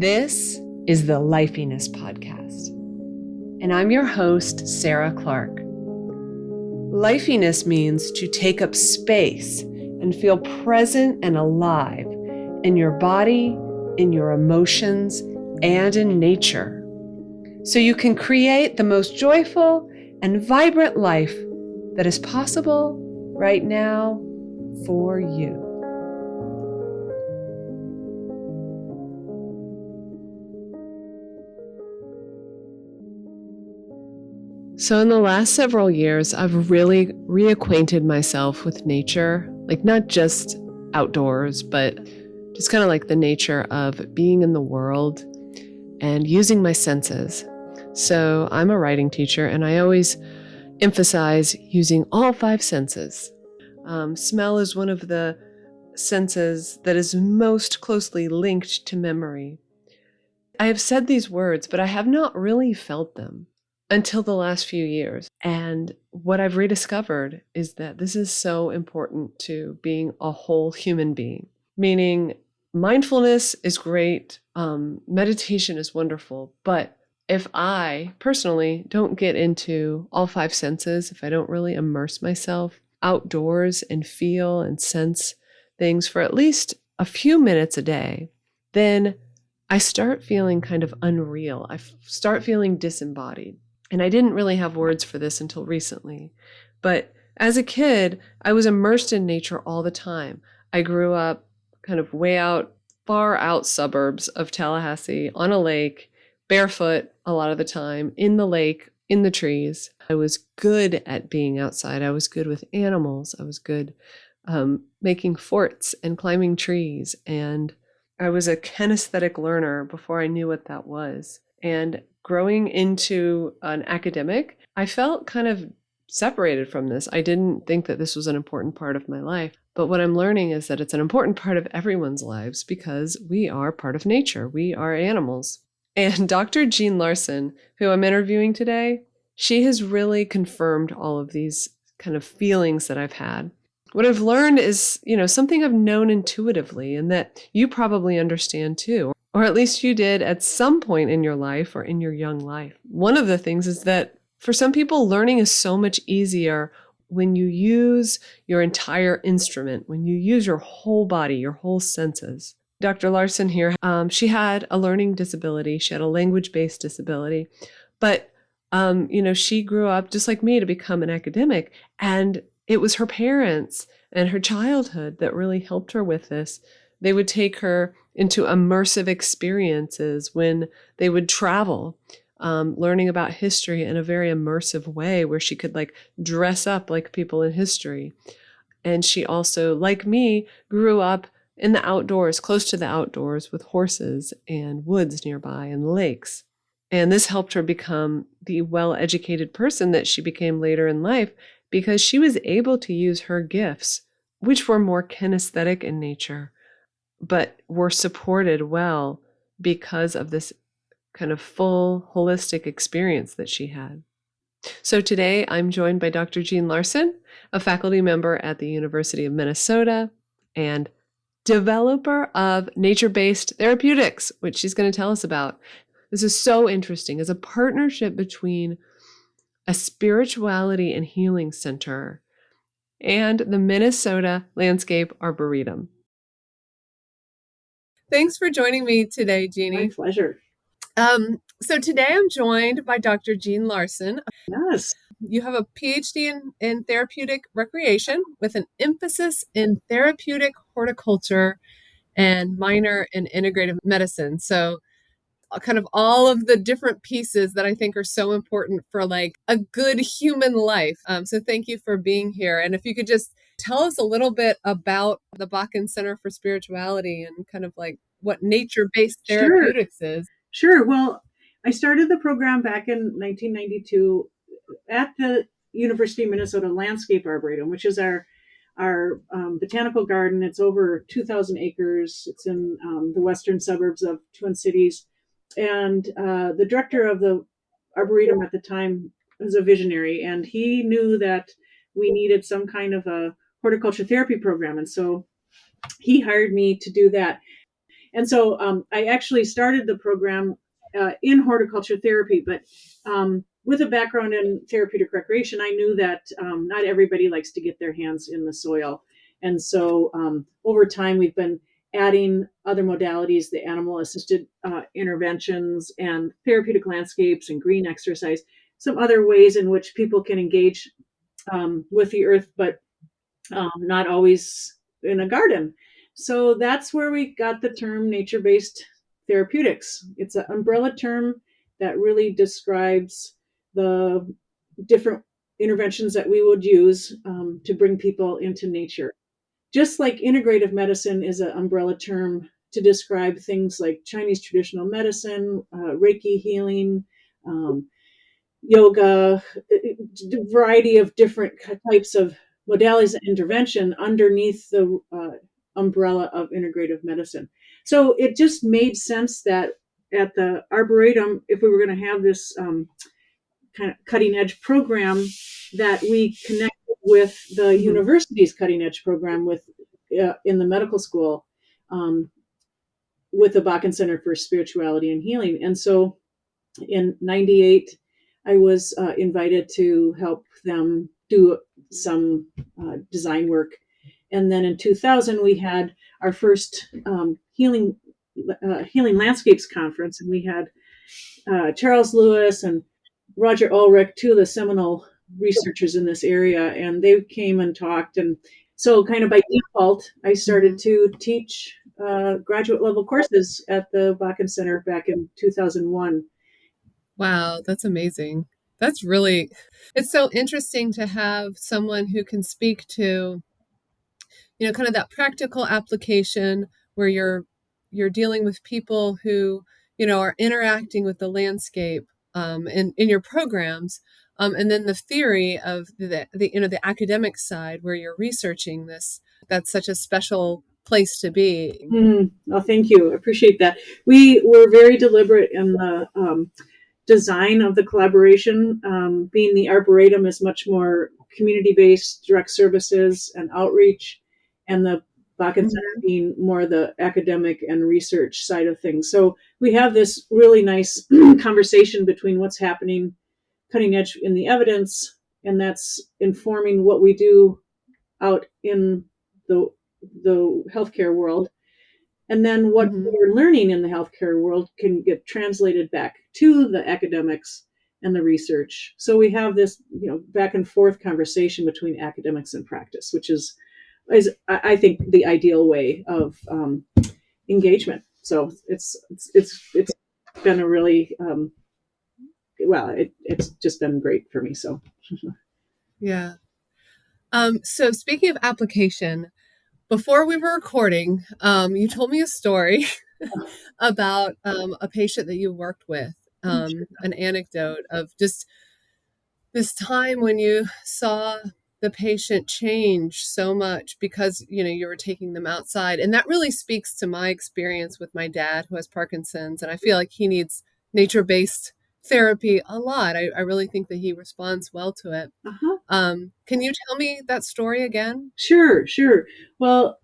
This is the Lifeiness Podcast, and I'm your host, Sarah Clark. Lifeiness means to take up space and feel present and alive in your body, in your emotions, and in nature, so you can create the most joyful and vibrant life that is possible right now for you. So in the last several years, I've really reacquainted myself with nature, like not just outdoors, but just kind of like the nature of being in the world and using my senses. So I'm a writing teacher, and I always emphasize using all 5 senses. Smell is one of the senses that is most closely linked to memory. I have said these words, but I have not really felt them until the last few years. And what I've rediscovered is that this is so important to being a whole human being, meaning mindfulness is great, meditation is wonderful, but if I personally don't get into all 5 senses, if I don't really immerse myself outdoors and feel and sense things for at least a few minutes a day, then I start feeling kind of unreal. I start feeling disembodied. And I didn't really have words for this until recently. But as a kid, I was immersed in nature all the time. I grew up kind of way out, far out suburbs of Tallahassee on a lake, barefoot a lot of the time, in the lake, in the trees. I was good at being outside. I was good with animals. I was good making forts and climbing trees. And I was a kinesthetic learner before I knew what that was. And growing into an academic, I felt kind of separated from this. I didn't think that this was an important part of my life. But what I'm learning is that it's an important part of everyone's lives because we are part of nature. We are animals. And Dr. Jean Larson, who I'm interviewing today, she has really confirmed all of these kind of feelings that I've had. What I've learned is, something I've known intuitively and that you probably understand too. Or at least you did at some point in your life or in your young life. One of the things is that for some people, learning is so much easier when you use your entire instrument, when you use your whole body, your whole senses. Dr. Larson here, she had a learning disability. She had a language-based disability. But, she grew up just like me to become an academic. And it was her parents and her childhood that really helped her with this. They would take her into immersive experiences when they would travel, learning about history in a very immersive way where she could dress up like people in history. And she also, like me, grew up in the outdoors, close to the outdoors with horses and woods nearby and lakes. And this helped her become the well-educated person that she became later in life because she was able to use her gifts, which were more kinesthetic in nature, but were supported well because of this kind of full holistic experience that she had. So today I'm joined by Dr. Jean Larson, a faculty member at the University of Minnesota and developer of nature-based therapeutics, which she's going to tell us about. This is so interesting. It's a partnership between a spirituality and healing center and the Minnesota Landscape Arboretum. Thanks for joining me today, Jeannie. My pleasure. So today I'm joined by Dr. Jean Larson. Yes. You have a PhD in therapeutic recreation with an emphasis in therapeutic horticulture and minor in integrative medicine. So kind of all of the different pieces that I think are so important for a good human life. So thank you for being here. And if you could just tell us a little bit about the Bakken Center for Spirituality and kind of what nature-based therapeutics is. Sure. Well, I started the program back in 1992 at the University of Minnesota Landscape Arboretum, which is our botanical garden. It's over 2,000 acres. It's in the western suburbs of Twin Cities. And the director of the Arboretum at the time was a visionary, and he knew that we needed some kind of a horticulture therapy program. And so he hired me to do that. And so I actually started the program in horticulture therapy, but with a background in therapeutic recreation, I knew that not everybody likes to get their hands in the soil. And so over time, we've been adding other modalities, the animal assisted interventions and therapeutic landscapes and green exercise, some other ways in which people can engage with the earth, but not always in a garden. So that's where we got the term nature based therapeutics. It's an umbrella term that really describes the different interventions that we would use to bring people into nature. Just like integrative medicine is an umbrella term to describe things like Chinese traditional medicine, Reiki healing, um, yoga, a variety of different types of modalities of intervention underneath the umbrella of integrative medicine. So it just made sense that at the Arboretum, if we were going to have this kind of cutting edge program, that we connected with the Mm-hmm. university's cutting edge program with in the medical school um, with the Bakken Center for Spirituality and Healing. And so in 98, I was invited to help them do some design work. And then in 2000, we had our first healing landscapes conference, and we had Charles Lewis and Roger Ulrich, two of the seminal researchers in this area, and they came and talked. And so, kind of by default, I started Mm-hmm. to teach graduate level courses at the Bakken Center back in 2001. Wow, that's amazing. That's really, it's so interesting to have someone who can speak to, kind of that practical application where you're dealing with people who, are interacting with the landscape in your programs. And then the theory of the academic side where you're researching this, that's such a special place to be. Oh, thank you. I appreciate that. We were very deliberate in the design of the collaboration. Being the Arboretum is much more community based, direct services and outreach, and the Bakken Center Mhm. being more the academic and research side of things. So we have this really nice conversation between what's happening cutting edge in the evidence, and that's informing what we do out in the healthcare world, and then what Mhm. we're learning in the healthcare world can get translated back to the academics and the research. So we have this, back and forth conversation between academics and practice, which is I think the ideal way of engagement. So it's been a really it's just been great for me. So Yeah. So speaking of application, before we were recording, you told me a story about a patient that you worked with, an anecdote of just this time when you saw the patient change so much because you were taking them outside, and that really speaks to my experience with my dad who has Parkinson's, and I feel like he needs nature-based therapy a lot. I really think that he responds well to it. uh-huh. Can you tell me that story again? Sure. Well,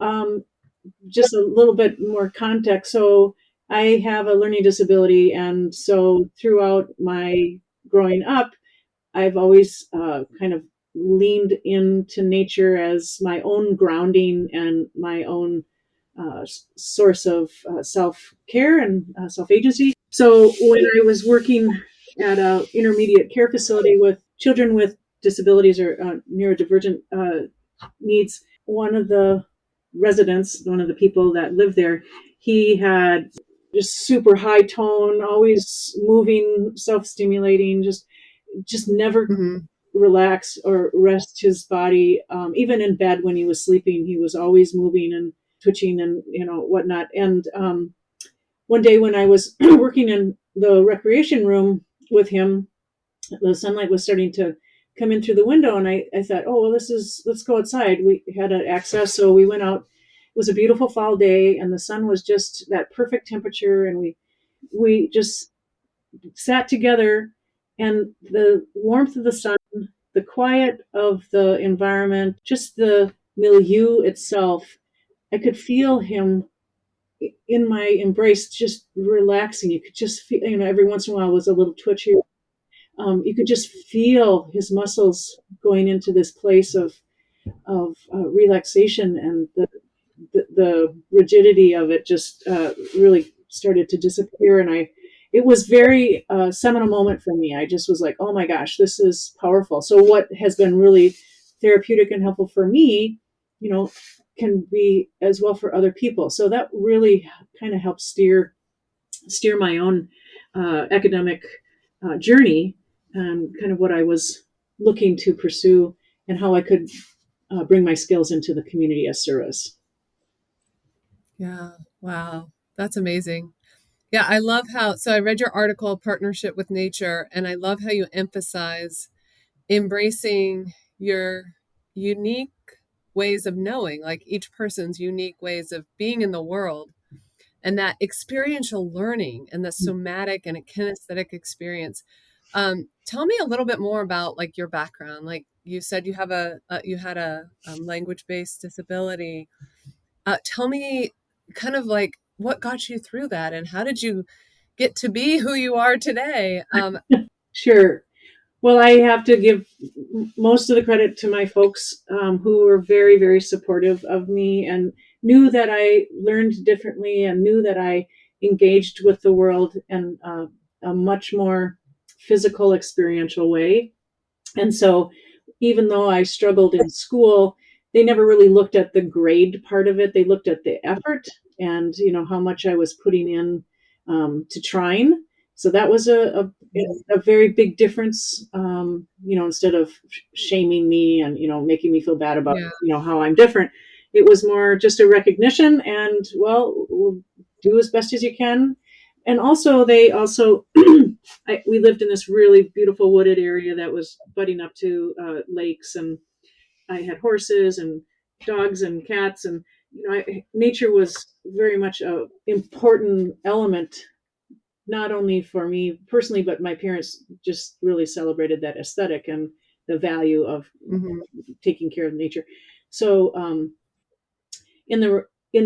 just a little bit more context. So I have a learning disability, and so throughout my growing up, I've always kind of leaned into nature as my own grounding and my own source of self care and self agency. So when I was working at a intermediate care facility with children with disabilities or neurodivergent needs, one of the residents, one of the people that lived there, he had just super high tone, always moving, self stimulating, just never Hmm. relax or rest his body. Even in bed when he was sleeping, he was always moving and twitching and whatnot. And one day when I was working in the recreation room with him, the sunlight was starting to come in through the window, and I thought, oh well, let's go outside. We had an access, so we went out. It was a beautiful fall day, and the sun was just that perfect temperature, and we just sat together, and the warmth of the sun, the quiet of the environment, just the milieu itself, I could feel him in my embrace, just relaxing. You could just feel, every once in a while was a little twitch here. You could just feel his muscles going into this place of relaxation, and the rigidity of it just really started to disappear. And it was very seminal moment for me. I just was like, oh my gosh, this is powerful. So what has been really therapeutic and helpful for me, you know, can be as well for other people. So that really kind of helps steer my own academic journey, and kind of what I was looking to pursue, and how I could bring my skills into the community as service. Yeah. Wow. That's amazing. Yeah, I love how, so I read your article, Partnership with Nature, and I love how you emphasize embracing your unique ways of knowing, like each person's unique ways of being in the world, and that experiential learning and the somatic and kinesthetic experience. Tell me a little bit more about like your background. Like you said, you had a language-based disability. Tell me kind of like what got you through that and how did you get to be who you are today? Sure. Well, I have to give most of the credit to my folks, who were very, very supportive of me and knew that I learned differently and knew that I engaged with the world in a much more physical, experiential way. And so, even though I struggled in school, they never really looked at the grade part of it. They looked at the effort and how much I was putting in, to trying. So that was a very big difference. Instead of shaming me and making me feel bad about Yeah. how I'm different, it was more just a recognition and, well, do as best as you can. And also, they also we lived in this really beautiful wooded area that was butting up to lakes, and I had horses and dogs and cats, and nature was very much a important element, not only for me personally, but my parents just really celebrated that aesthetic and the value of Hmm. taking care of nature. So in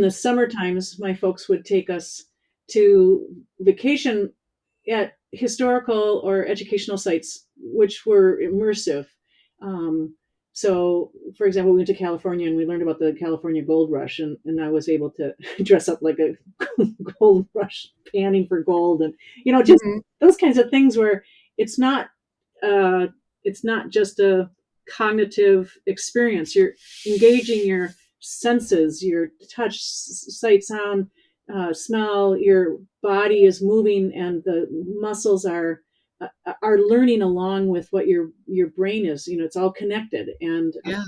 the summer times, my folks would take us to vacation at historical or educational sites, which were immersive. Um, so, for example, we went to California and we learned about the California Gold Rush, and I was able to dress up like a gold rush, panning for gold, and just Hmm. those kinds of things where it's not uh, it's not just a cognitive experience. You're engaging your senses, your touch, sight, sound, smell. Your body is moving, and the muscles are learning along with what your brain is. It's all connected, and Yeah.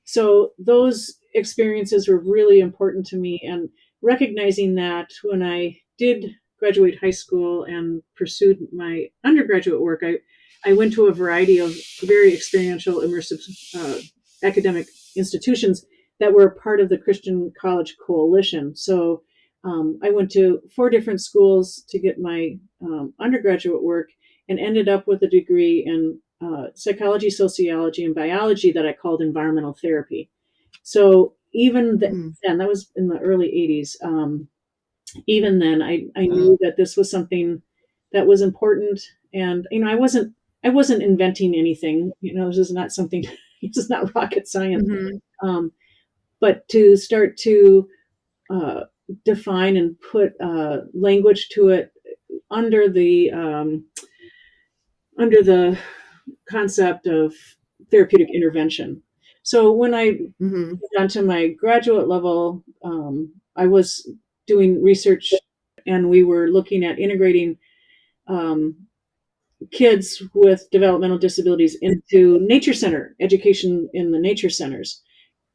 so those experiences were really important to me. And recognizing that when I did graduate high school and pursued my undergraduate work, I went to a variety of very experiential, immersive academic institutions that were part of the Christian College Coalition. So I went to 4 different schools to get my undergraduate work, and ended up with a degree in psychology, sociology, and biology that I called environmental therapy. So even Mm. then, that was in the early 80s. Even then, I Wow. knew that this was something that was important. And I wasn't inventing anything. This is not something. This is not rocket science. Hmm. Um, but to start to uh, define and put language to it under the concept of therapeutic intervention. So when I Hmm. got to my graduate level, I was doing research, and we were looking at integrating um, kids with developmental disabilities into nature center education in the nature centers.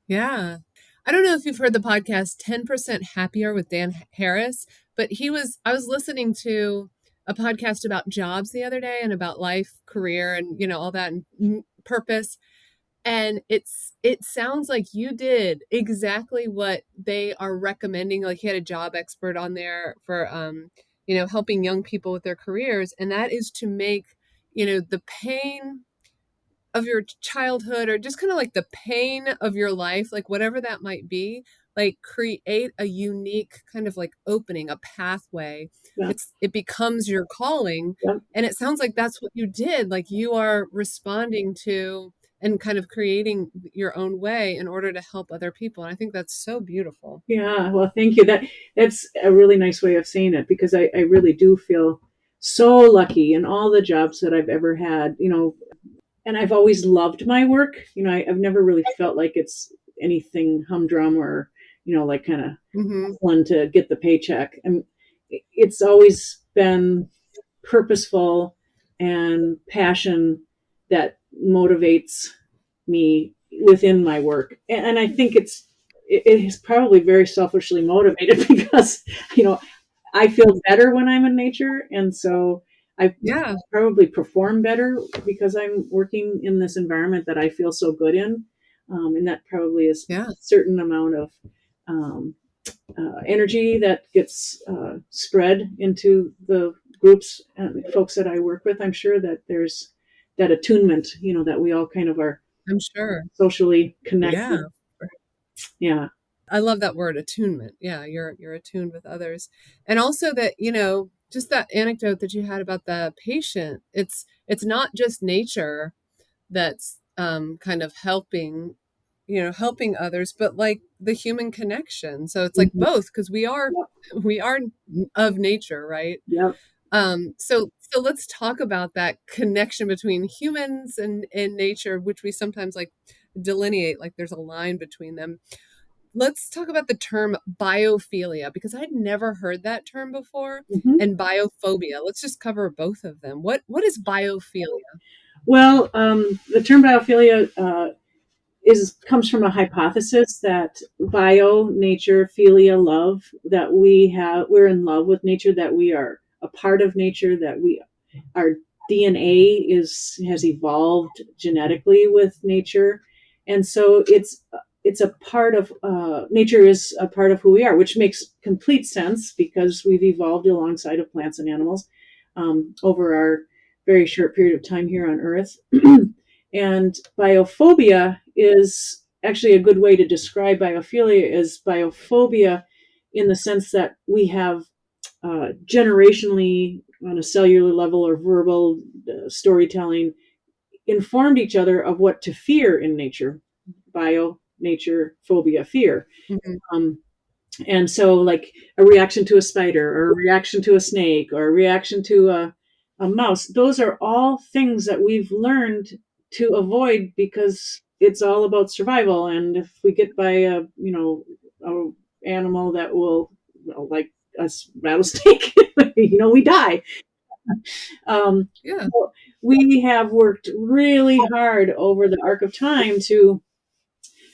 Yeah. I don't know if you've heard the podcast 10% Happier with Dan Harris, but I was listening to a podcast about jobs the other day and about life, career, and, all that and purpose. And it sounds like you did exactly what they are recommending. Like he had a job expert on there for, helping young people with their careers. And that is to make, the pain of your childhood, or just kind of like the pain of your life, like whatever that might be, like create a unique kind of like opening, a pathway. Yeah. It becomes your calling. Yeah. And it sounds like that's what you did. Like you are responding to and kind of creating your own way in order to help other people. And I think that's so beautiful. Yeah, well, thank you. That's a really nice way of saying it, because I really do feel so lucky in all the jobs that I've ever had, and I've always loved my work. I've never really felt like it's anything humdrum or, like kind of Hmm. one to get the paycheck. And it's always been purposeful and passion that motivates me within my work. And I think it is probably very selfishly motivated because, I feel better when I'm in nature. And so I Yeah. probably perform better because I'm working in this environment that I feel so good in. And that probably is a Yeah. certain amount of um, energy that gets spread into the groups and folks that I work with. I'm sure that there's that attunement, that we all kind of are I'm sure. socially Yeah. connected. Yeah. I love that word, attunement. Yeah, you're attuned with others. And also that, just that anecdote that you had about the patient, it's not just nature that's kind of helping others, but like the human connection. So it's like Mhm. both, because we are Yep. we are of nature, right? Yep. So let's talk about that connection between humans and nature, which we sometimes like delineate, like there's a line between them. Let's talk about the term biophilia, because I'd never heard that term before, Mhm. and biophobia. Let's just cover both of them. What is biophilia? Well, the term biophilia is comes from a hypothesis that bio, nature, philia, love, that we're in love with nature, that we are a part of nature, that our DNA has evolved genetically with nature, and so it's a part of nature is a part of who we are, which makes complete sense because we've evolved alongside of plants and animals over our very short period of time here on Earth. And biophobia is actually a good way to describe biophilia is biophobia in the sense that we have generationally on a cellular level or verbal storytelling informed each other of what to fear in nature. Bio, nature, phobia, fear. Mhm. Um, and so, like a reaction to a spider, or a reaction to a snake, or a reaction to a mouse, those are all things that we've learned to avoid because it's all about survival. And if we get by a animal that will, like a rattlesnake, we die. Um, Yeah. so we have worked really hard over the arc of time to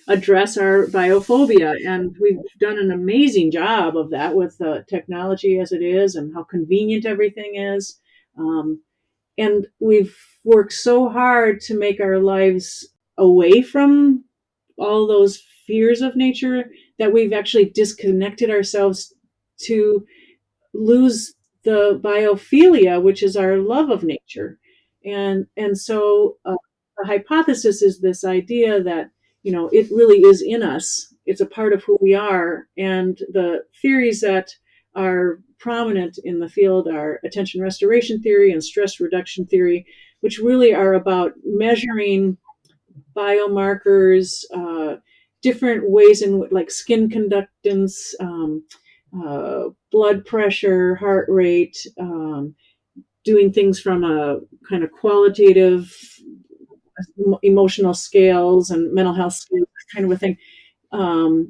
address our biophobia. And we've done an amazing job of that with technology as it is and how convenient everything is. Um, and we've worked so hard to make our lives away from all those fears of nature that we've actually disconnected ourselves to lose the biophilia, which is our love of nature. And so the hypothesis is this idea that it really is in us. It's a part of who we are. And the theories that are prominent in the field are attention restoration theory and stress reduction theory, which really are about measuring biomarkers, different ways in like skin conductance, blood pressure, heart rate, doing things from a kind of qualitative emotional scales and mental health scales, kind of a thing,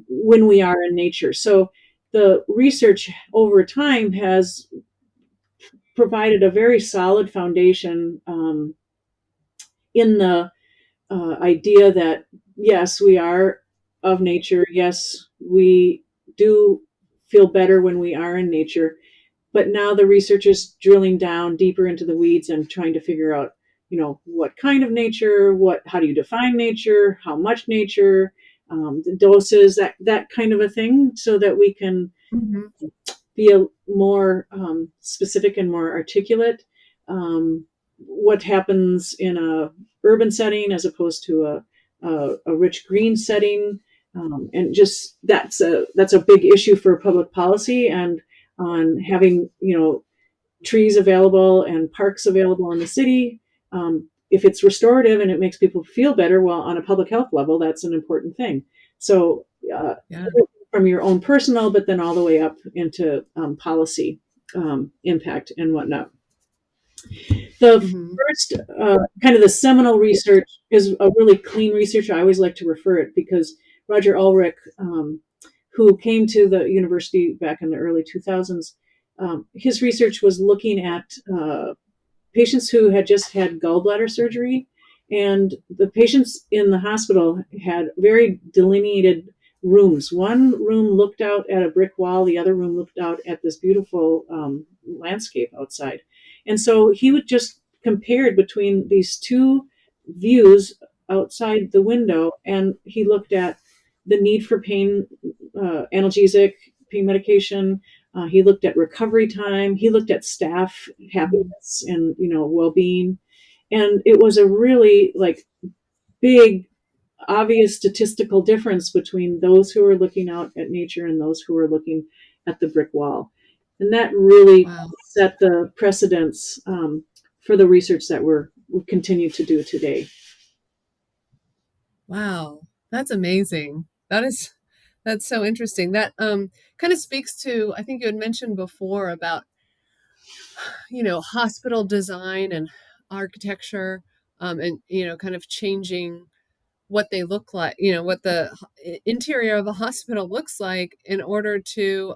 when we are in nature. So the research over time has provided a very solid foundation in the idea that yes, we are of nature. Yes, we do feel better when we are in nature. But now the research is drilling down deeper into the weeds and trying to figure out, what kind of nature, how do you define nature, how much nature, the doses, that kind of a thing, so that we can Mhm. be a more specific and more articulate. Um, what happens in a urban setting as opposed to a rich green setting, and just that's a big issue for public policy and on having trees available and parks available in the city. If it's restorative and it makes people feel better, well, on a public health level, that's an important thing. So, Yeah. from your own personal, but then all the way up into policy impact and whatnot. The Hmm. first kind of the seminal research is a really clean research. I always like to refer it because Roger Ulrich, who came to the university back in the early 2000s, his research was looking at patients who had just had gallbladder surgery, and the patients in the hospital had very delineated rooms. One room looked out at a brick wall, the other room looked out at this beautiful landscape outside. And so he would just compared between these two views outside the window, and he looked at the need for pain analgesic pain medication. He looked at recovery time. He looked at staff happiness and well-being, and it was a really like big, obvious statistical difference between those who are looking out at nature and those who are looking at the brick wall, and that really Wow. set the precedence for the research that we continue to do today. Wow. That's amazing. That's so interesting. That kind of speaks to, I think you had mentioned before about, hospital design and architecture, and, kind of changing what they look like, what the interior of a hospital looks like in order to,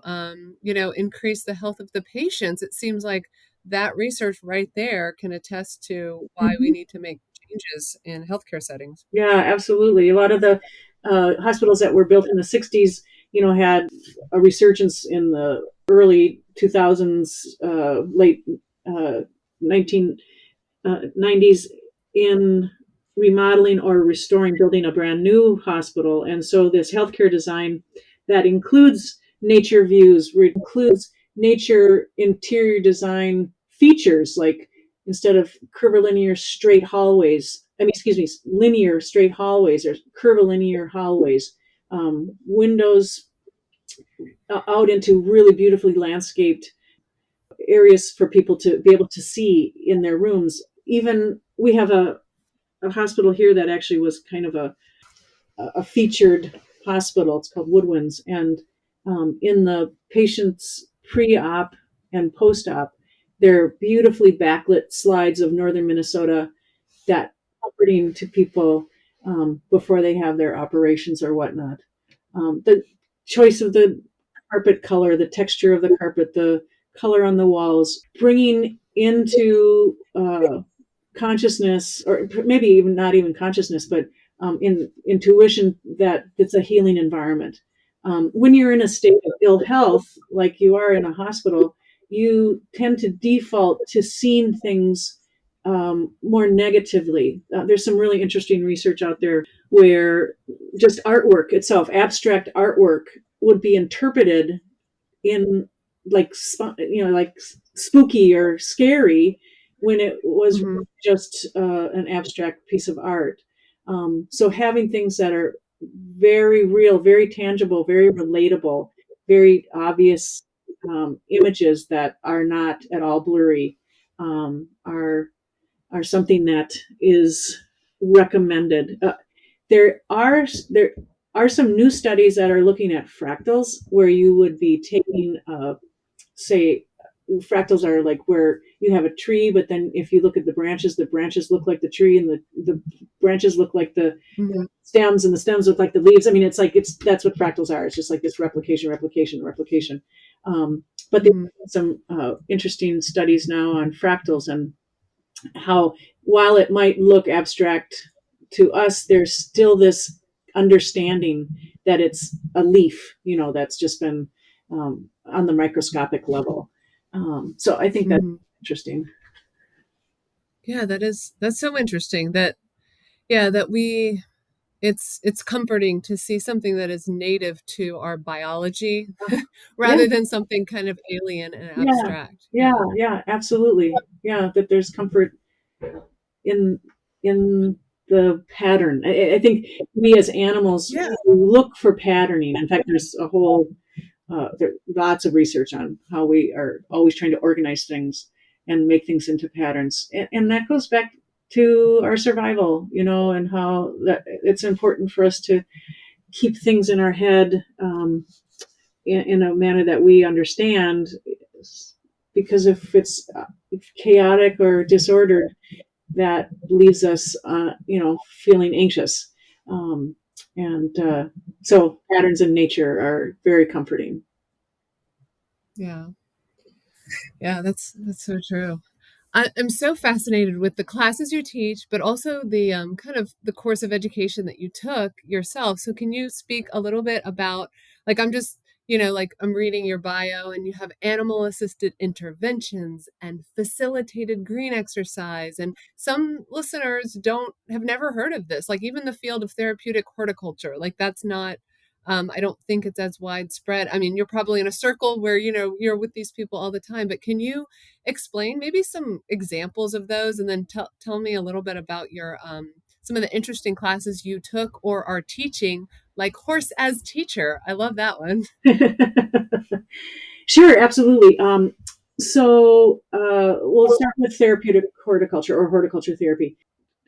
increase the health of the patients. It seems like that research right there can attest to why we Mhm. need to make changes in healthcare settings. Yeah, absolutely. A lot of the hospitals that were built in the 60s, had a resurgence in the early 2000s, late uh, 1990s in remodeling or restoring, building a brand new hospital. And so this healthcare design that includes nature views, includes nature interior design features like instead of curvilinear straight hallways, excuse me, linear straight hallways or curvilinear hallways, windows out into really beautifully landscaped areas for people to be able to see in their rooms. Even we have a hospital here that actually was kind of a featured hospital. It's called Woodwinds. And in the patient's pre op and post op, they're beautifully backlit slides of northern Minnesota that comforting to people before they have their operations or whatnot. The choice of the carpet color, the texture of the carpet, the color on the walls, bringing into consciousness, or maybe even not even consciousness, but in intuition that it's a healing environment. When you're in a state of ill health, like you are in a hospital, you tend to default to seeing things more negatively. There's some really interesting research out there where just artwork itself, abstract artwork, would be interpreted in like like spooky or scary when it was Hmm. just an abstract piece of art. So having things that are very real, very tangible, very relatable, very obvious images that are not at all blurry are something that is recommended. There are some new studies that are looking at fractals, where you would be taking, say, fractals are like where you have a tree, but then if you look at the branches look like the tree, and the branches look like the Hmm. stems, and the stems look like the leaves. I mean, it's that's what fractals are. It's just like this replication, replication, replication. But there's Hmm. some interesting studies now on fractals and how, while it might look abstract to us, there's still this understanding that it's a leaf, that's just been on the microscopic level. So I think that's Hmm. interesting. Yeah, that's so interesting that, yeah, that we it's comforting to see something that is native to our biology Yeah, rather than something kind of alien and yeah, abstract. yeah, Yeah. yeah, absolutely. Yeah, that there's comfort. in in the pattern. I think we as animals Yeah. look for patterning. In fact, there's a whole there lots of research on how we are always trying to organize things and make things into patterns, and that goes back to our survival, and how that it's important for us to keep things in our head, in a manner that we understand, because if it's chaotic or disordered, that leaves us, feeling anxious. Um, and so patterns in nature are very comforting. Yeah. Yeah, that's so true. I'm so fascinated with the classes you teach, but also the kind of the course of education that you took yourself. So can you speak a little bit about, like, I'm just, like I'm reading your bio and you have animal assisted interventions and facilitated green exercise. And some listeners don't have never heard of this, like even the field of therapeutic horticulture, like that's not I don't think it's as widespread. I mean, you're probably in a circle where, you're with these people all the time, but can you explain maybe some examples of those and then tell me a little bit about your some of the interesting classes you took or are teaching, like horse as teacher. I love that one. Sure, absolutely. We'll start with therapeutic horticulture or horticulture therapy.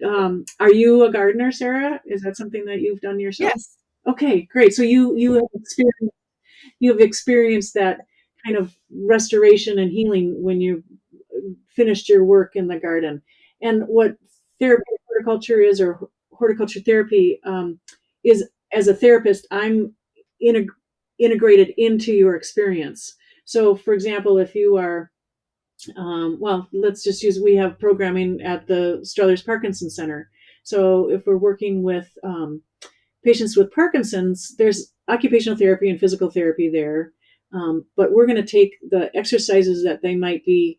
Are you a gardener, Sarah? Is that something that you've done yourself? Yes. Okay, great. So you have experienced that kind of restoration and healing when you finished your work in the garden. And what therapy horticulture is, or horticulture therapy, is, as a therapist, I'm integ- integrated into your experience. So, for example, if you are, well, let's just use, we have programming at the Struthers Parkinson Center. So if we're working with patients with Parkinson's, there's occupational therapy and physical therapy there. But we're going to take the exercises that they might be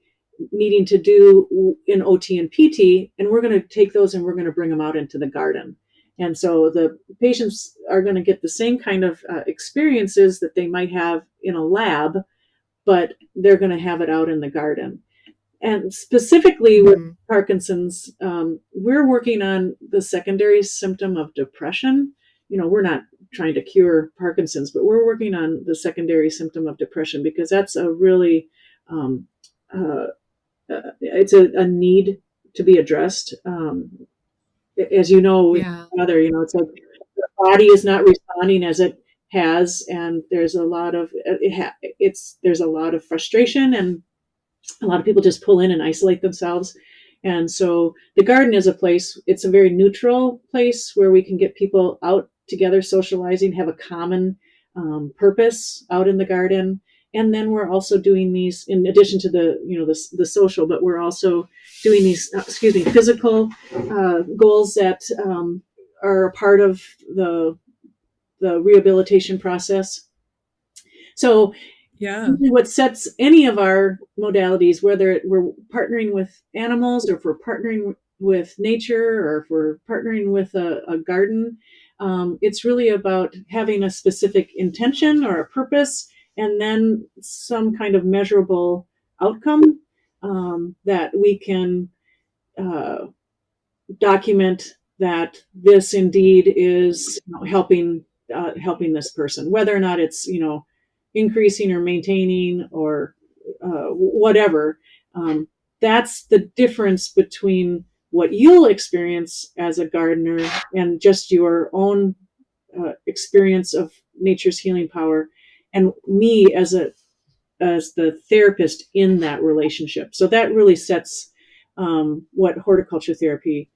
needing to do in OT and PT, and we're going to take those and we're going to bring them out into the garden. And so the patients are going to get the same kind of experiences that they might have in a lab, but they're going to have it out in the garden. And specifically with Hmm. Parkinson's, we're working on the secondary symptom of depression. We're not trying to cure Parkinson's, but we're working on the secondary symptom of depression, because that's a really, um, uh, it's a need to be addressed. As you know, with Yeah. other, it's like the body is not responding as it has, and there's a lot of there's a lot of frustration, and a lot of people just pull in and isolate themselves. And so the garden is a place, it's a very neutral place where we can get people out together, socializing, have a common purpose out in the garden. And then we're also doing these, in addition to the social, but we're also doing these, physical goals that are a part of the, the rehabilitation process. So Yeah. really what sets any of our modalities, whether we're partnering with animals, or if we're partnering with nature, or if we're partnering with a garden, it's really about having a specific intention or a purpose, and then some kind of measurable outcome that we can uh, document that this indeed is, helping this person, whether or not it's, increasing or maintaining, or whatever. Um, that's the difference between what you'll experience as a gardener and just your own experience of nature's healing power, and me as the therapist in that relationship. So that really sets what horticulture therapy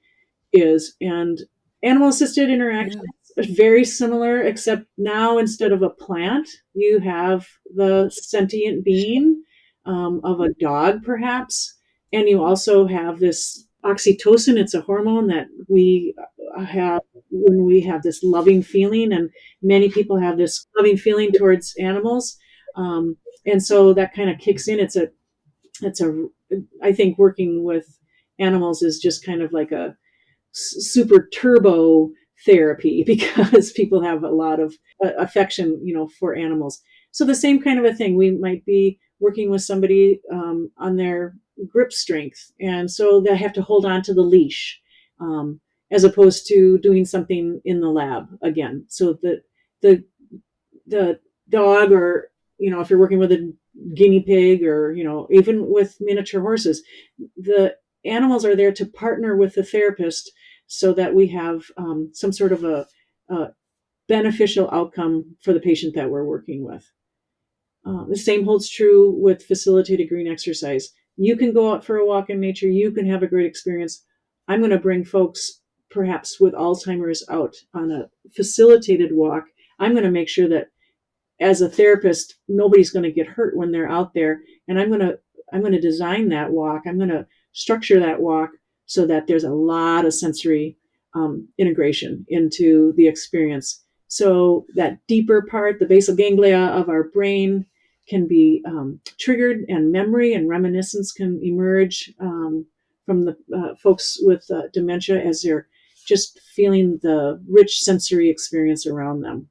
is. And animal assisted interactions Yeah. are very similar, except now instead of a plant, you have the sentient being of a dog, perhaps. And you also have this oxytocin. It's a hormone that we have when we have this loving feeling. And many people have this loving feeling towards animals. And so that kind of kicks in. It's a, I think working with animals is just kind of like a super turbo therapy, because people have a lot of affection, for animals. So the same kind of a thing. We might be working with somebody on their grip strength, and so they have to hold on to the leash, um, as opposed to doing something in the lab again. So the the dog, or if you're working with a guinea pig, or even with miniature horses, the animals are there to partner with the therapist so that we have some sort of a beneficial outcome for the patient that we're working with. The same holds true with facilitated green exercise. You can go out for a walk in nature, you can have a great experience. I'm going to bring folks perhaps with Alzheimer's out on a facilitated walk. I'm going to make sure that as a therapist, nobody's going to get hurt when they're out there. And I'm going to design that walk. I'm going to structure that walk so that there's a lot of sensory integration into the experience. So that deeper part, the basal ganglia of our brain, can be triggered, and memory and reminiscence can emerge from the folks with dementia as they're just feeling the rich sensory experience around them.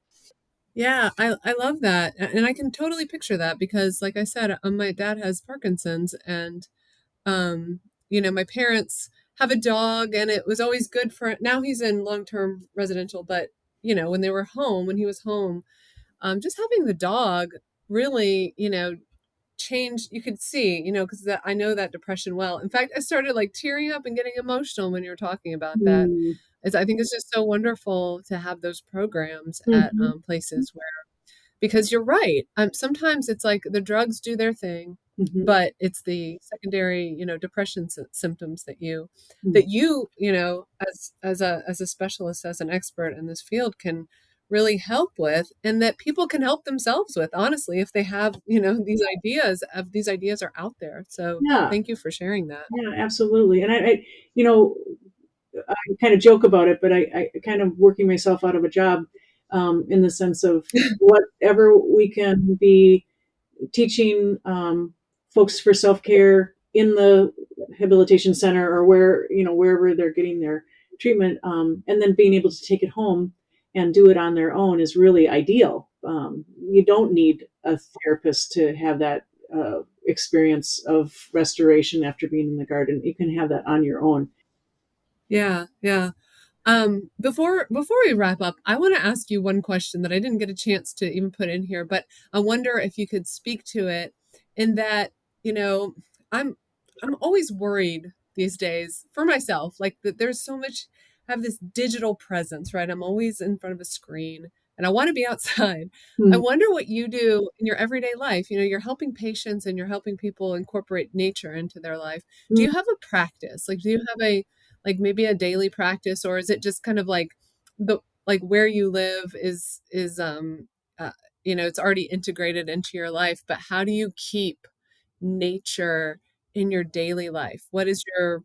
Yeah, I love that. And I can totally picture that because like I said, my dad has Parkinson's and um, my parents have a dog and it was always good for now he's in long-term residential, but when they were home, when he was home, just having the dog really, change you could see, because I know that depression well. In fact, I started like tearing up and getting emotional when you were talking about that. Mm. I think it's just so wonderful to have those programs at Mhm. places where because you're right. Sometimes it's like the drugs do their thing, Mhm. but it's the secondary, depression symptoms Mm. that you, as a specialist, as an expert in this field, can really help with, and that people can help themselves with. Honestly, if they have, these ideas are out there. So Yeah, thank you for sharing that. yeah, absolutely. And you know, I kind of joke about it, but I kind of working myself out of a job, in the sense of whatever we can be teaching folks for self care in the rehabilitation center, or wherever they're getting their treatment, and then being able to take it home and do it on their own is really ideal. You don't need a therapist to have that experience of restoration after being in the garden. You can have that on your own. Yeah, yeah. Before we wrap up, I want to ask you one question that I didn't get a chance to even put in here, but I wonder if you could speak to it in that, you know, I'm I'm always worried these days for myself, like that there's so much I have this digital presence, right? I'm always in front of a screen and I want to be outside. I Mm, wonder what you do in your everyday life. You're helping patients and you're helping people incorporate nature into their life. Do mm. you have a practice? Like, do you have a like maybe a daily practice, or is it just kind of like the like where you live is uh, it's already integrated into your life, but how do you keep nature in your daily life? What is your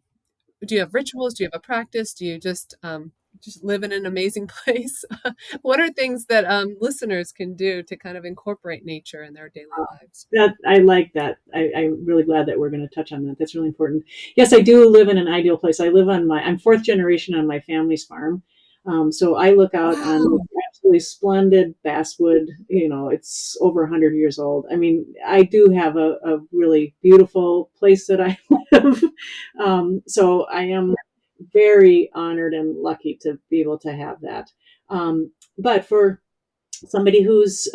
Do you have rituals? Do you have a practice? Do you just live in an amazing place? What are things that listeners can do to kind of incorporate nature in their daily lives? That I like that. I'm really glad that we're going to touch on that. That's really important. Yes, I do live in an ideal place. I'm fourth generation on my family's farm. So I look out on Wow. absolutely splendid basswood. It's over 100 years old. I mean, I do have a really beautiful place that I live. So I am very honored and lucky to be able to have that. But for somebody who's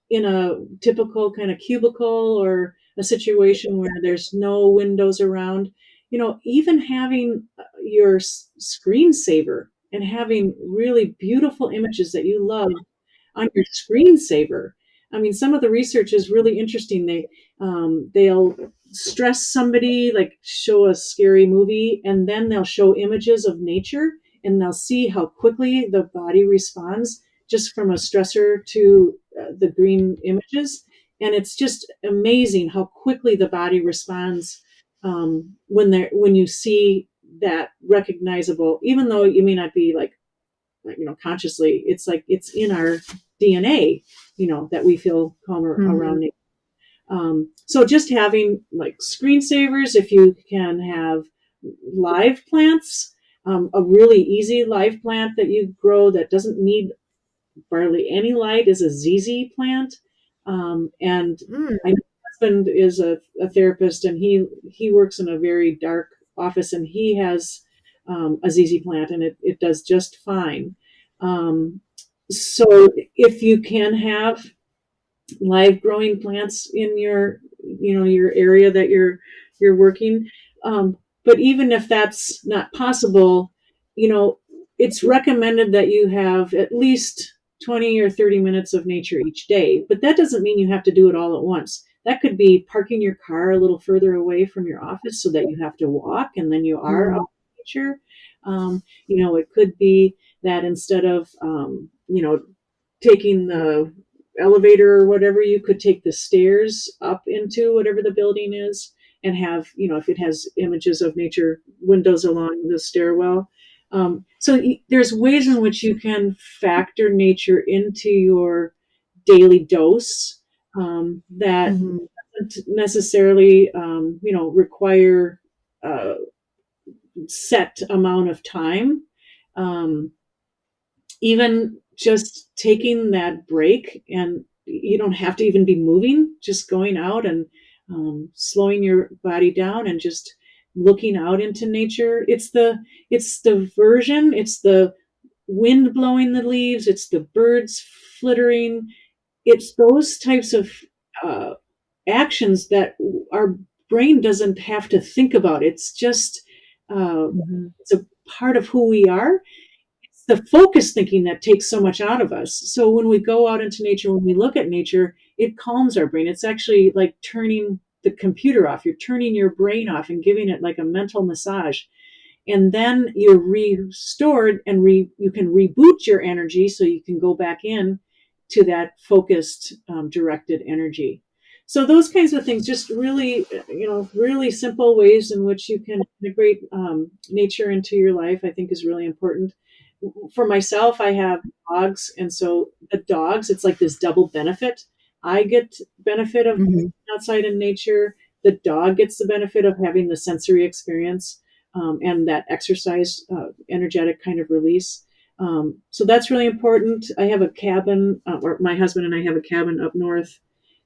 in a typical kind of cubicle, or a situation where there's no windows around, even having your screensaver and having really beautiful images that you love on your screensaver. I mean, some of the research is really interesting. They'll stress somebody, like show a scary movie, and then they'll show images of nature, and they'll see how quickly the body responds just from a stressor to the green images. And it's just amazing how quickly the body responds when you see that recognizable, even though you may not be consciously. It's like it's in our DNA, that we feel calmer Hmm. around it. So just having like screensavers, if you can have live plants, a really easy live plant that you grow that doesn't need barely any light is a ZZ plant. And I know Mm. husband is a therapist, and he works in a very dark office, and he has a ZZ plant, and it does just fine. Um, so if you can have live growing plants in your your area that you're working, but even if that's not possible, you know it's recommended that you have at least 20 or 30 minutes of nature each day, but that doesn't mean you have to do it all at once. That could be parking your car a little further away from your office so that you have to walk and then you are out Mm. in nature. It could be that instead of taking the elevator or whatever, you could take the stairs up into whatever the building is and have, if it has images of nature, windows along the stairwell. So there's ways in which you can factor nature into your daily dose, that Mhm. doesn't necessarily, require a set amount of time. Um, Even just taking that break, and you don't have to even be moving, just going out and slowing your body down and just looking out into nature. It's the version, it's the wind blowing the leaves, it's the birds flittering, it's those types of uh, actions that our brain doesn't have to think about. It's just uh, Mhm. it's a part of who we are. It's the focus thinking that takes so much out of us. So when we go out into nature, when we look at nature, it calms our brain. It's actually like turning the computer off. You're turning your brain off and giving it like a mental massage. And then you're restored, and you can reboot your energy so you can go back in to that focused, directed energy. So those kinds of things, just really, really simple ways in which you can integrate nature into your life, I think is really important. For myself, I have dogs, and so the dogs, it's like this double benefit. I get benefit of Mhm. outside in nature. The dog gets the benefit of having the sensory experience, and that exercise, energetic kind of release. So that's really important. I have a cabin, or my husband and I have a cabin up north.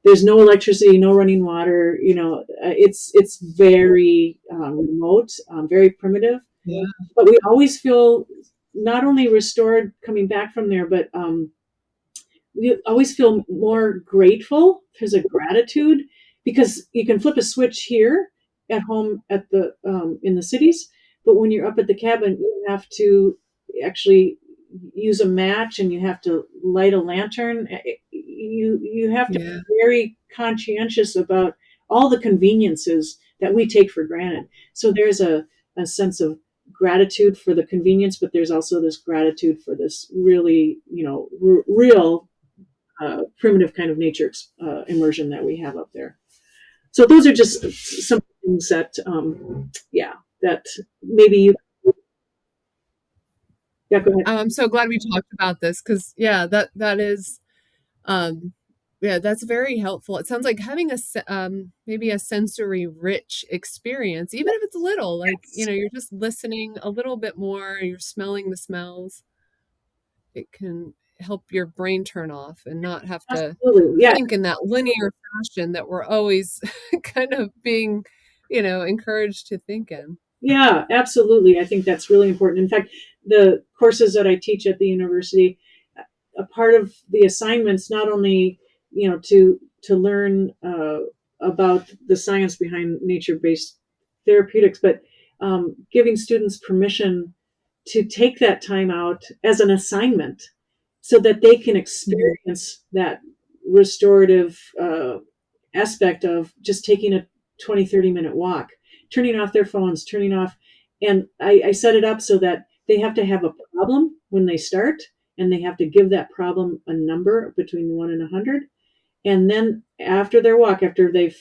There's no electricity, no running water. It's very remote, very primitive, Yeah. but we always feel not only restored coming back from there, but we always feel more grateful. There's a gratitude because you can flip a switch here at home at the in the cities, but when you're up at the cabin, you have to actually use a match and you have to light a lantern. You have to Yeah. be very conscientious about all the conveniences that we take for granted. So there's a sense of gratitude for the convenience, but there's also this gratitude for this really, real primitive kind of nature immersion that we have up there. So those are just some things that, yeah, that maybe you, yeah, go ahead. I'm so glad we talked about this because yeah, that is um yeah, that's very helpful. It sounds like having maybe a sensory rich experience, even if it's little, like, Yes, you're just listening a little bit more, you're smelling the smells. It can help your brain turn off and not have to absolutely. Yeah, think in that linear fashion that we're always kind of being, encouraged to think in. yeah, absolutely. I think that's really important. In fact, the courses that I teach at the university, a part of the assignments, not only to learn about the science behind nature-based therapeutics, but giving students permission to take that time out as an assignment so that they can Mhm. experience that restorative aspect of just taking a 20-30 minute walk, turning off their phones, turning off. And I set it up so that they have to have a problem when they start, and they have to give that problem a number between 1 and 100. And then after their walk, after they've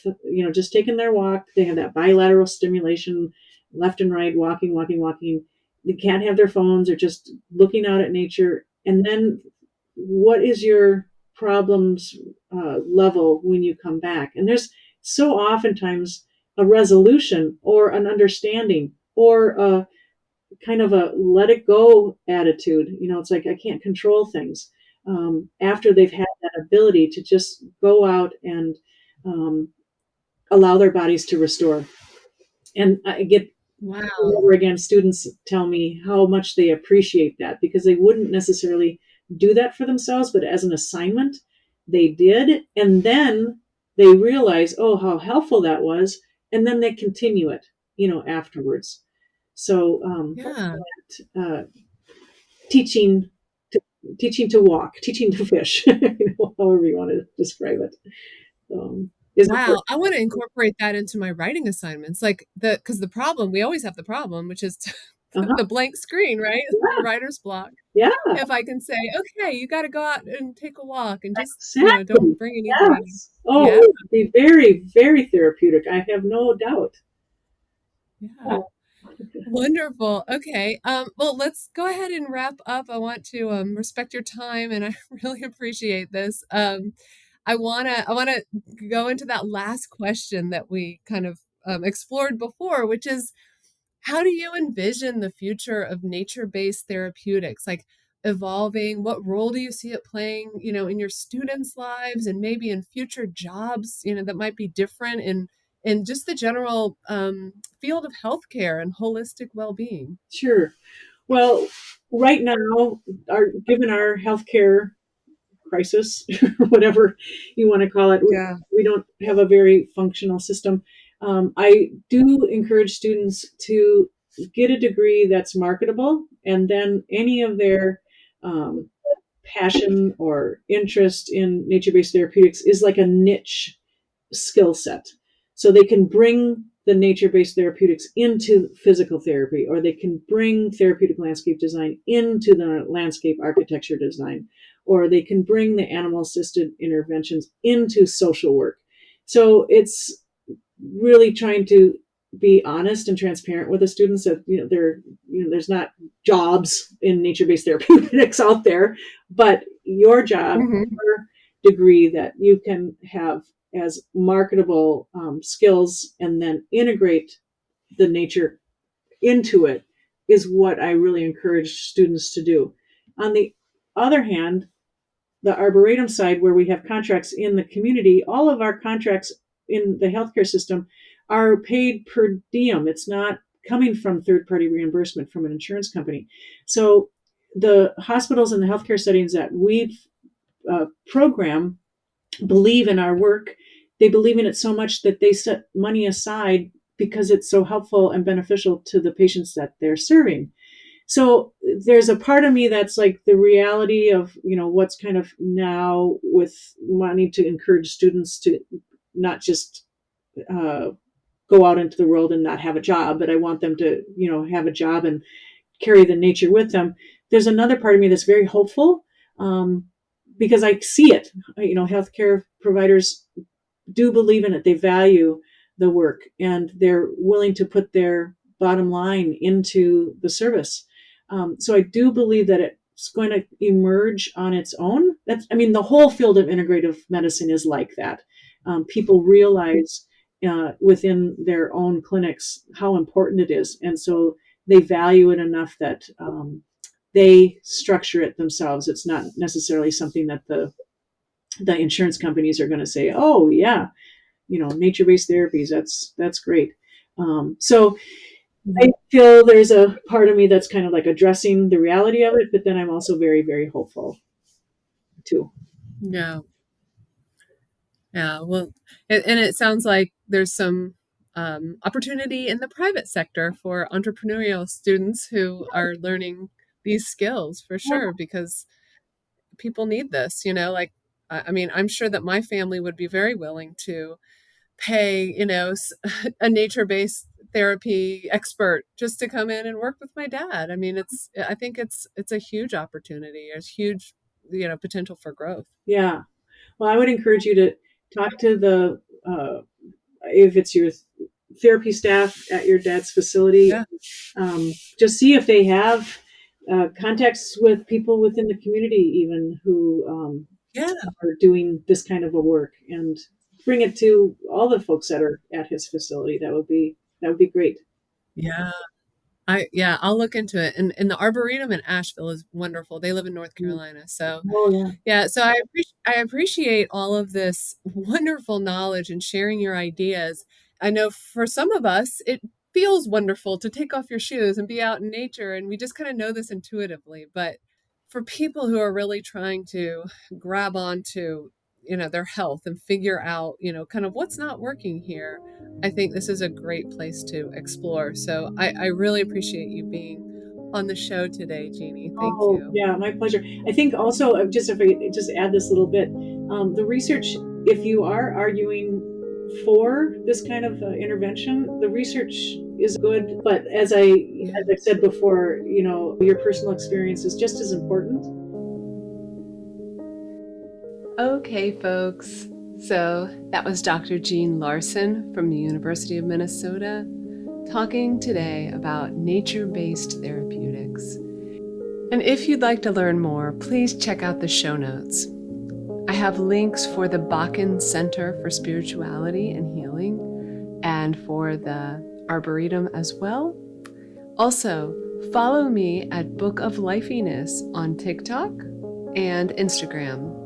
just taken their walk, they have that bilateral stimulation, left and right, walking, walking, walking. They can't have their phones, or just looking out at nature. And then what is your problems level when you come back? And there's so oftentimes a resolution or an understanding or a kind of a let it go attitude. It's like I can't control things, after they've had that ability to just go out and um, allow their bodies to restore. And I get over Wow. again, students tell me how much they appreciate that because they wouldn't necessarily do that for themselves, but as an assignment, they did. And then they realize, oh, how helpful that was. And then they continue it, afterwards. So, Yeah. uh, teaching, to, teaching to walk, teaching to fish, however you want to describe it, is Wow, important. I want to incorporate that into my writing assignments. Like because the problem, we always have the problem, which is Uh-huh. the blank screen, right? The Yeah. writer's block. Yeah. If I can say, okay, you got to go out and take a walk and just, don't Exactly. bring anybody. Yes. Oh, Yeah, it would be very, very therapeutic. I have no doubt. yeah. Yeah. Wonderful. Okay. Well, let's go ahead and wrap up. I want to respect your time and I really appreciate this. I wanna go into that last question that we kind of explored before, which is how do you envision the future of nature-based therapeutics, like evolving? What role do you see it playing, in your students' lives and maybe in future jobs, that might be different in just the general field of healthcare and holistic well-being? Sure. Well, right now, given our healthcare crisis, whatever you want to call it, Yeah. we don't have a very functional system. I do encourage students to get a degree that's marketable, and then any of their um, passion or interest in nature based therapeutics is like a niche skill set. So they can bring the nature based therapeutics into physical therapy, or they can bring therapeutic landscape design into the landscape architecture design, or they can bring the animal assisted interventions into social work. So it's really trying to be honest and transparent with the students that there's not jobs in nature-based therapeutics out there, but your job, Hmm. your degree that you can have as marketable skills and then integrate the nature into it is what I really encourage students to do. On the other hand, the Arboretum side, where we have contracts in the community, all of our contracts in the healthcare system are paid per diem. It's not coming from third party reimbursement from an insurance company. So the hospitals and the healthcare settings that we've program believe in our work. They believe in it so much that they set money aside because it's so helpful and beneficial to the patients that they're serving. So there's a part of me that's like the reality of what's kind of now with wanting to encourage students to not just uh, go out into the world and not have a job, but I want them to have a job and carry the nature with them. There's another part of me that's very hopeful, um, because I see it. Healthcare providers do believe in it. They value the work and they're willing to put their bottom line into the service. So I do believe that it's going to emerge on its own. The whole field of integrative medicine is like that. People realize within their own clinics how important it is. And so they value it enough that they structure it themselves. It's not necessarily something that the insurance companies are going to say, "Oh yeah, nature-based therapies. That's great." So I feel there's a part of me that's kind of like addressing the reality of it, but then I'm also very, very hopeful too. Yeah. Yeah, well, and it sounds like there's some opportunity in the private sector for entrepreneurial students who are learning these skills for Yeah, sure, because people need this, like, I mean, I'm sure that my family would be very willing to pay, a nature-based therapy expert just to come in and work with my dad. I mean, I think it's a huge opportunity. There's huge, potential for growth. yeah. Well, I would encourage you to talk to the if it's your therapy staff at your dad's facility. Yeah. Just see if they have contacts with people within the community, even who Yeah. are doing this kind of a work, and bring it to all the folks that are at his facility. That would be great. Yeah. I'll look into it. And the Arboretum in Asheville is wonderful. They live in North Mm. Carolina. So Oh yeah. yeah, so I appreciate all of this wonderful knowledge and sharing your ideas. I know for some of us, it feels wonderful to take off your shoes and be out in nature, and we just kind of know this intuitively. But for people who are really trying to grab onto, their health and figure out, kind of what's not working here, I think this is a great place to explore. So I really appreciate you being on the show today, Jeannie. Thank Oh you. yeah, my pleasure. I think also just if I just add this little bit, the research, if you are arguing for this kind of intervention, the research is good. But Yeah. as I said before, your personal experience is just as important. Okay, folks. So that was Dr. Jean Larson from the University of Minnesota talking today about nature-based therapeutics. And if you'd like to learn more, please check out the show notes. I have links for the Bakken Center for Spirituality and Healing and for the Arboretum as well. Also, follow me at Book of Lifeiness on TikTok and Instagram.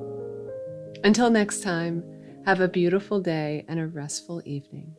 Until next time, have a beautiful day and a restful evening.